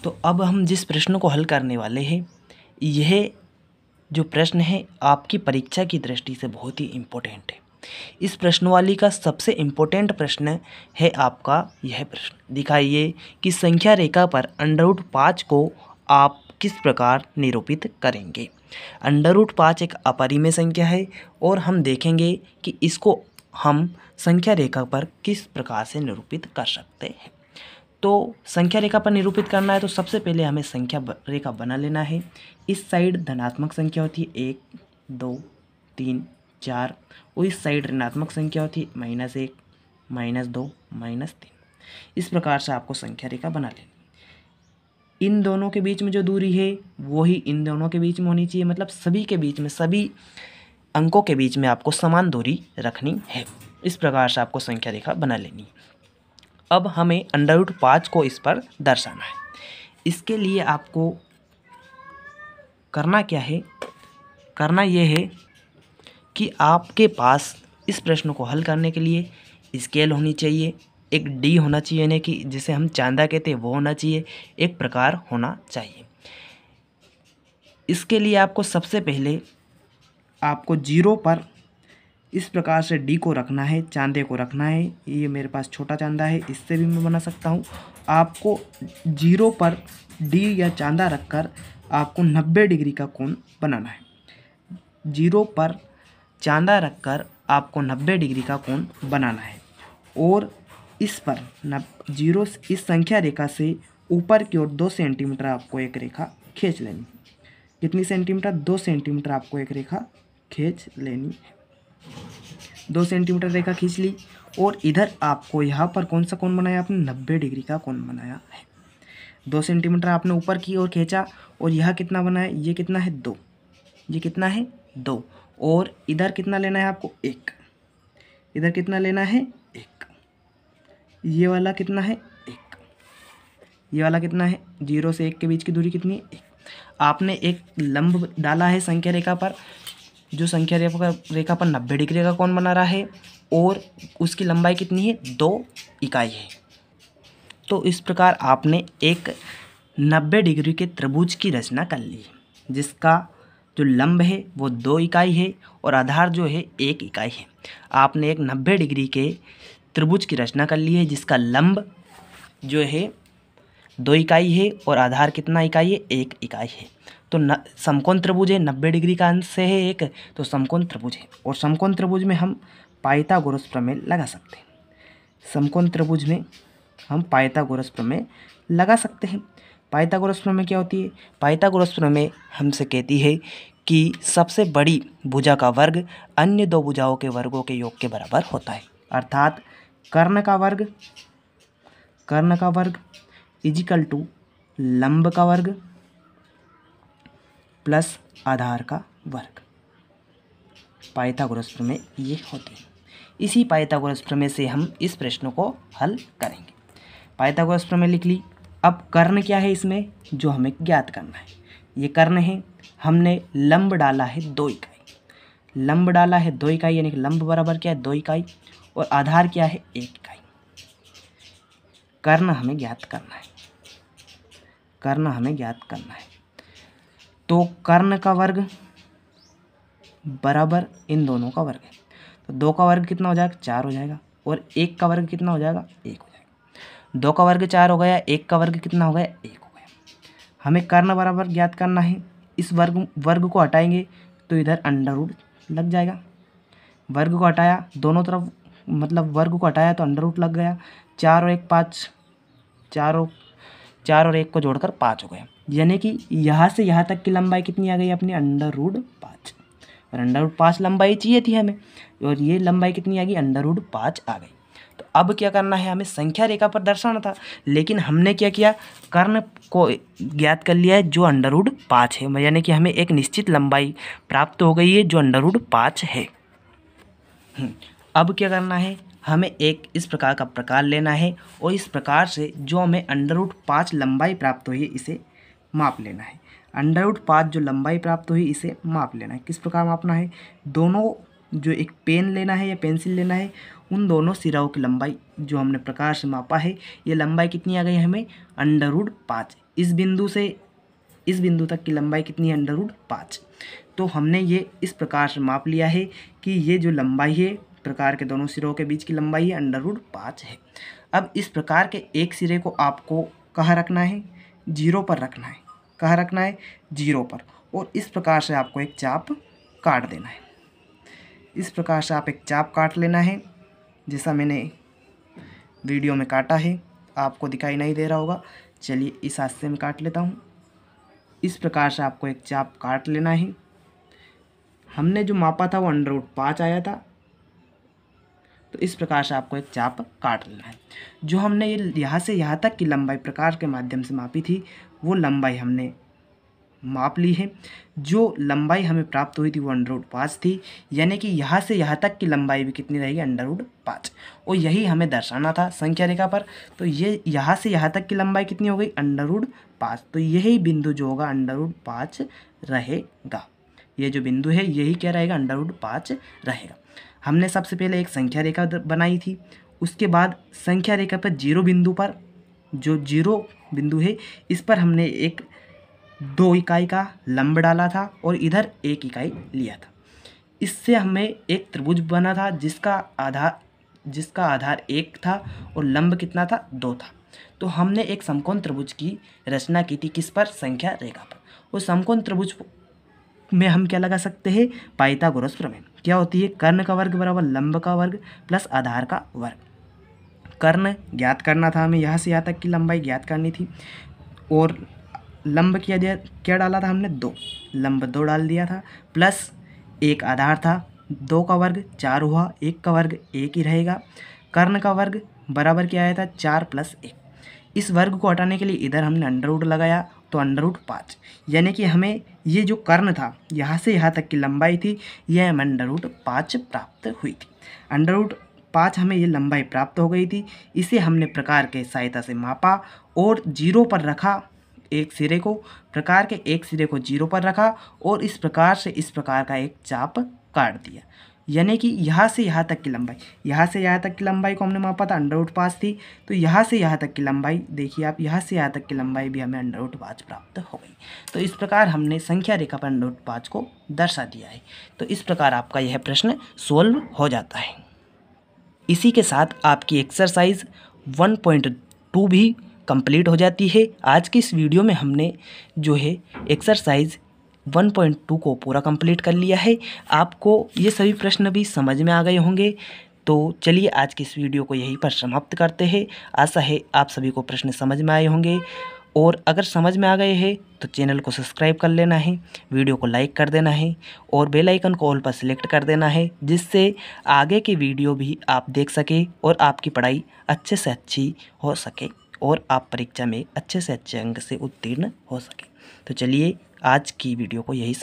तो अब हम जिस प्रश्न को हल करने वाले हैं, यह जो प्रश्न है आपकी परीक्षा की दृष्टि से बहुत ही इम्पोर्टेंट है। इस प्रश्नवाली का सबसे इम्पोर्टेंट प्रश्न है आपका यह प्रश्न। दिखाइए कि संख्या रेखा पर √5 को आप किस प्रकार निरूपित करेंगे। √5 एक अपरिमेय संख्या है और हम देखेंगे कि इसको हम संख्या रेखा पर किस प्रकार से निरूपित कर सकते हैं। तो संख्या रेखा पर निरूपित करना है तो सबसे पहले हमें संख्या रेखा बना लेना है। इस साइड धनात्मक संख्या होती है 1, 2, 3, 4 और इस साइड ऋणात्मक संख्या होती है -1, -2, -3। इस प्रकार से आपको संख्या रेखा बना लेनी। इन दोनों के बीच में जो दूरी है वही इन दोनों के बीच में होनी चाहिए, मतलब सभी के बीच में, सभी अंकों के बीच में आपको समान दूरी रखनी है। इस प्रकार से आपको संख्या रेखा बना लेनी है। अब हमें √5 को इस पर दर्शाना है। इसके लिए आपको करना क्या है, करना यह है कि आपके पास इस प्रश्न को हल करने के लिए स्केल होनी चाहिए, एक डी होना चाहिए, यानी कि जिसे हम चांदा कहते हैं वो होना चाहिए, एक प्रकार होना चाहिए। इसके लिए आपको सबसे पहले आपको 0 पर इस प्रकार से डी को रखना है, चांदे को रखना है। ये मेरे पास छोटा चांदा है, इससे भी मैं बना सकता हूँ। आपको 0 पर डी या चांदा रखकर आपको 90 डिग्री का कोण बनाना है। 0 पर चांदा रखकर आपको 90 डिग्री का कोण बनाना है और इस पर 0 इस संख्या रेखा से ऊपर की ओर 2 सेंटीमीटर आपको एक रेखा खींच लेनी। कितनी सेंटीमीटर? 2 सेंटीमीटर आपको एक रेखा खींच लेनी है। 2 सेंटीमीटर रेखा खींच ली और इधर आपको यहाँ पर कौन सा कोण बनाया आपने? 90 डिग्री का कोण बनाया है। 2 सेंटीमीटर आपने ऊपर की ओर खींचा और यह कितना बना है? ये कितना है? 2। ये कितना है? 2। और इधर कितना लेना है आपको? 1। इधर कितना लेना है? 1। ये वाला कितना है? 1। ये वाला कितना है? 0 से 1 के बीच की दूरी कितनी है? 1। आपने एक लंब डाला है संख्या रेखा पर, जो संख्या रेखा पर 90 डिग्री का कोण बना रहा है और उसकी लंबाई कितनी है? 2 इकाई है। तो इस प्रकार आपने एक 90 डिग्री के त्रिभुज की रचना कर ली, जिसका जो लंब है वो 2 इकाई है और आधार जो है 1 इकाई है। आपने एक 90 डिग्री के त्रिभुज की रचना कर ली है, जिसका लंब जो है 2 इकाई है और आधार कितना इकाई है? 1 इकाई है। तो समकोण त्रिभुज है, 90 डिग्री का अंश है एक, तो समकोण त्रिभुज है। और समकोण त्रिभुज में हम पाइथागोरस प्रमेय लगा सकते हैं। समकोण त्रिभुज में हम पाइथागोरस प्रमेय लगा सकते हैं। पाइथागोरस प्रमेय क्या होती है? पाइथागोरस प्रमेय हमसे कहती है कि सबसे बड़ी भुजा का वर्ग अन्य 2 भुजाओं के वर्गों के योग के बराबर होता है। अर्थात कर्ण का वर्ग इजिकल टू लंब का वर्ग प्लस आधार का वर्ग। पाइथागोरस प्रमेय ये होती है। इसी पाइथागोरस प्रमेय से हम इस प्रश्न को हल करेंगे। पाइथागोरस प्रमेय लिख ली। अब कर्ण क्या है इसमें, जो हमें ज्ञात करना है? ये कर्ण है। हमने लंब डाला है 2 इकाई। लंब डाला है 2 इकाई, यानी कि लंब बराबर क्या है? 2 इकाई। और आधार क्या है? 1 इकाई। कर्ण हमें ज्ञात करना है। कर्ण हमें ज्ञात करना है। तो कर्ण का वर्ग बराबर इन दोनों का वर्ग है। तो 2 का वर्ग कितना हो जाएगा? 4 हो जाएगा। और 1 का वर्ग कितना हो जाएगा? 1 हो जाएगा। 2 का वर्ग 4 हो गया, 1 का वर्ग कितना हो गया? 1 हो गया। हमें कर्ण बराबर ज्ञात करना है। इस वर्ग को हटाएंगे तो इधर अंडर लग जाएगा। वर्ग को हटाया दोनों तरफ, मतलब वर्ग को हटाया तो अंडर लग गया। 4 और 1 5, 4 और 1 को जोड़कर 5 हो गया। यानी कि यहाँ से यहाँ तक की लंबाई कितनी आ गई अपनी? √5। और √5 लंबाई चाहिए थी हमें, और ये लंबाई कितनी आ गई? √5 आ गई। तो अब क्या करना है? हमें संख्या रेखा पर दर्शाना था, लेकिन हमने क्या किया? कर्ण को ज्ञात कर लिया है जो √5 है, यानी कि हमें एक निश्चित लंबाई प्राप्त हो गई है जो √5 है। अब क्या करना है? हमें एक इस प्रकार का प्रकार लेना है और इस प्रकार से जो हमें √5 लंबाई प्राप्त हुई है इसे माप लेना है। √5 जो लंबाई प्राप्त हुई इसे माप लेना है। किस प्रकार मापना है? दोनों जो एक पेन लेना है या पेंसिल लेना है उन दोनों सिराओं की लंबाई जो हमने प्रकार से मापा है, ये लंबाई कितनी आ गई हमें √5। इस बिंदु से इस बिंदु तक की लंबाई कितनी है √5। तो हमने ये इस प्रकार से माप लिया है कि ये जो लंबाई है प्रकार के दोनों सिरों के बीच की लंबाई है √5 है। अब इस प्रकार के एक सिरे को आपको कहाँ रखना है, 0 पर रखना है। कहाँ रखना है, 0 पर। और इस प्रकार से आपको एक चाप काट देना है। इस प्रकार से आप एक चाप काट लेना है, जैसा मैंने वीडियो में काटा है। आपको दिखाई नहीं दे रहा होगा, चलिए इस हाथ से मैं काट लेता हूँ। इस प्रकार से आपको एक चाप काट लेना है। हमने जो मापा था वो √5 आया था, तो इस प्रकार से आपको एक चाप काट लेना है। जो हमने ये यहाँ से यहाँ तक की लंबाई प्रकार के माध्यम से मापी थी, वो लंबाई हमने माप ली है। जो लंबाई हमें प्राप्त हुई थी वो √5 थी, यानी कि यहाँ से यहाँ तक की लंबाई भी कितनी रहेगी √5। और यही हमें दर्शाना था संख्या रेखा पर। तो ये यहाँ से यहाँ तक की लंबाई कितनी हो गई √5। तो यही बिंदु जो होगा √5 रहेगा। ये जो बिंदु है यही क्या रहेगा √5 रहेगा। हमने सबसे पहले एक संख्या रेखा बनाई थी, उसके बाद संख्या रेखा पर 0 बिंदु पर, जो 0 बिंदु है इस पर हमने एक 2 इकाई का लंब डाला था और इधर 1 इकाई लिया था। इससे हमें एक त्रिभुज बना था जिसका आधार 1 था और लंब कितना था 2 था। तो हमने एक समकोण त्रिभुज की रचना की थी किस पर, संख्या रेखा पर। और समकोण त्रिभुज में हम क्या लगा सकते हैं, पाइथागोरस प्रमेय। क्या होती है, कर्ण का वर्ग बराबर लंब का वर्ग प्लस आधार का वर्ग। कर्ण ज्ञात करना था हमें, यहाँ से यहाँ तक की लंबाई ज्ञात करनी थी। और लंब क्या डाला था हमने, 2, लंब 2 डाल दिया था, प्लस एक आधार था। 2 का वर्ग 4 हुआ, 1 का वर्ग 1 ही रहेगा। कर्ण का वर्ग बराबर क्या आया था, 4 + 1। इस वर्ग को हटाने के लिए इधर हमने अंडर लगाया, तो √5, यानी कि हमें ये जो कर्ण था यहाँ से यहाँ तक की लंबाई थी, यह हमें √5 प्राप्त हुई थी। √5 हमें ये लंबाई प्राप्त हो गई थी। इसे हमने प्रकार के सहायता से मापा और 0 पर रखा एक सिरे को, प्रकार के एक सिरे को 0 पर रखा और इस प्रकार से इस प्रकार का एक चाप काट दिया। यानी कि यहाँ से यहाँ तक की लंबाई, यहाँ से यहाँ तक की लंबाई को हमने मापा था √5 थी, तो यहाँ से यहाँ तक की लंबाई देखिए आप, यहाँ से यहाँ तक की लंबाई भी हमें √5 प्राप्त हो गई। तो इस प्रकार हमने संख्या रेखा पर √5 को दर्शा दिया है। तो इस प्रकार आपका यह प्रश्न सोल्व हो जाता है। इसी के साथ आपकी एक्सरसाइज 1.2 भी कंप्लीट हो जाती है। आज की इस वीडियो में हमने जो है एक्सरसाइज 1.2 को पूरा कंप्लीट कर लिया है। आपको ये सभी प्रश्न भी समझ में आ गए होंगे। तो चलिए आज की इस वीडियो को यहीं पर समाप्त करते हैं। आशा है आप सभी को प्रश्न समझ में आए होंगे, और अगर समझ में आ गए हैं तो चैनल को सब्सक्राइब कर लेना है, वीडियो को लाइक कर देना है और बेल आइकन को ऑल पर सिलेक्ट कर देना है, जिससे आगे के वीडियो भी आप देख सके और आपकी पढ़ाई अच्छे से अच्छी हो सके और आप परीक्षा में अच्छे से अच्छे अंक से उत्तीर्ण हो सके। तो चलिए आज की वीडियो को यही